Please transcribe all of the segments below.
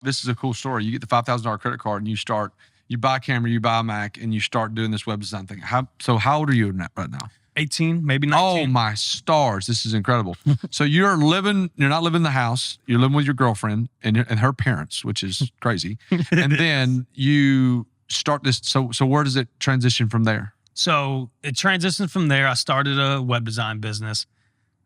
This is a cool story. You get the $5,000 credit card and you buy a camera, you buy a Mac, and you start doing this web design thing. How old are you right now? 18, maybe 19. Oh my stars. This is incredible. So you're not living in the house. You're living with your girlfriend and her parents, which is crazy. And then you start this. So where does it transition from there? So it transitioned from there. I started a web design business,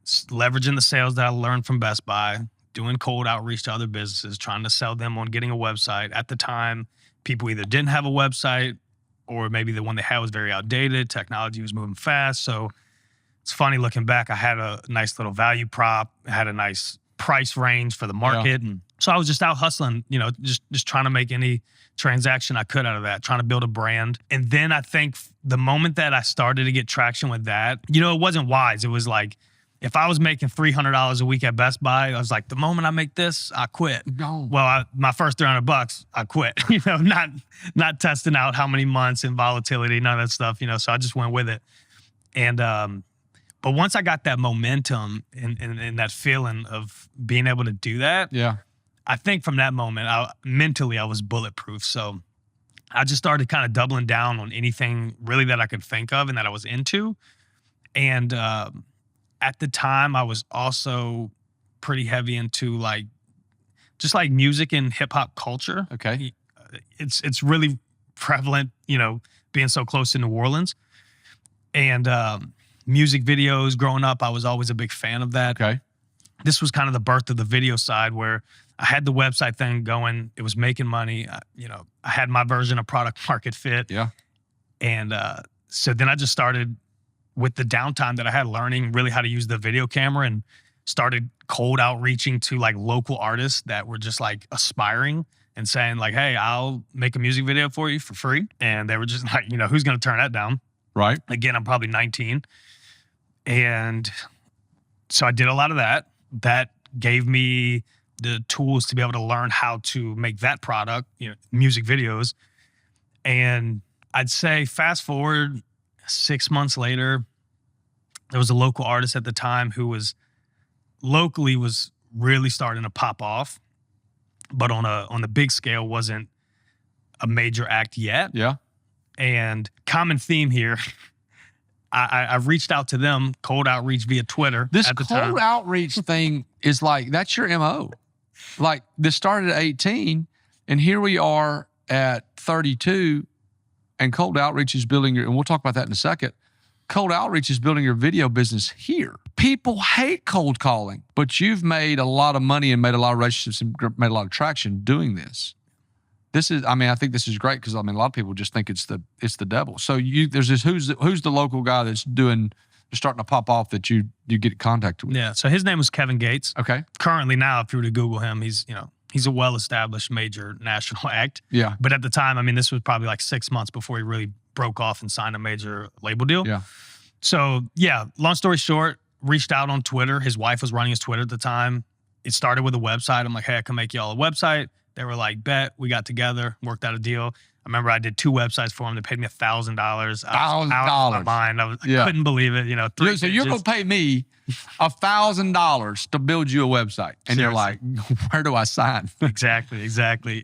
leveraging the sales that I learned from Best Buy, doing cold outreach to other businesses, trying to sell them on getting a website. At the time, people either didn't have a website or maybe the one they had was very outdated. Technology was moving fast. So it's funny looking back, I had a nice little value prop, had a nice price range for the market. Yeah. And so I was just out hustling, just trying to make any transaction I could out of that, trying to build a brand. And then I think the moment that I started to get traction with that, it wasn't wise. It was like, if I was making $300 a week at Best Buy, I was like, the moment I make this, I quit. No. Well, my first $300, I quit. Not testing out how many months and volatility, none of that stuff. So I just went with it. And but once I got that momentum and that feeling of being able to do that, yeah, I think from that moment, mentally I was bulletproof. So I just started kind of doubling down on anything really that I could think of and that I was into. And at the time, I was also pretty heavy into just music and hip hop culture. Okay. It's really prevalent, being so close to New Orleans. And music videos growing up, I was always a big fan of that. Okay. This was kind of the birth of the video side where I had the website thing going. It was making money. I had my version of product market fit. Yeah. And so then I just started with the downtime that I had learning really how to use the video camera and started cold outreaching to local artists that were just aspiring and saying hey, I'll make a music video for you for free. And they were just like, who's going to turn that down? Right. Again, I'm probably 19. And so I did a lot of that. That gave me the tools to be able to learn how to make that product, music videos. And I'd say fast forward 6 months later, there was a local artist at the time who was really starting to pop off, but on a big scale wasn't a major act yet. Yeah. And common theme here, I reached out to them, cold outreach via Twitter. This at the cold time. outreach thing is that's your MO. This started at 18 and here we are at 32 and cold outreach is building and we'll talk about that in a second. Cold outreach is building your video business here. People hate cold calling, but you've made a lot of money and made a lot of relationships and made a lot of traction doing this. I think this is great because a lot of people just think it's the devil. So there's this who's the local guy that's starting to pop off that you get in contact with. Yeah. So his name was Kevin Gates. Okay. Currently now, if you were to Google him, he's a well-established major national act. Yeah. But at the time, this was probably 6 months before he really broke off and signed a major label deal. Yeah. So yeah, long story short, reached out on Twitter. His wife was running his Twitter at the time. It started with a website. I'm like, hey, I can make y'all a website. They were like, bet. We got together, worked out a deal. I remember I did 2 websites for him. They paid me $1,000. I was out of my mind. I couldn't believe it. So you're going to pay me $1,000 to build you a website. And you're like, where do I sign? Exactly.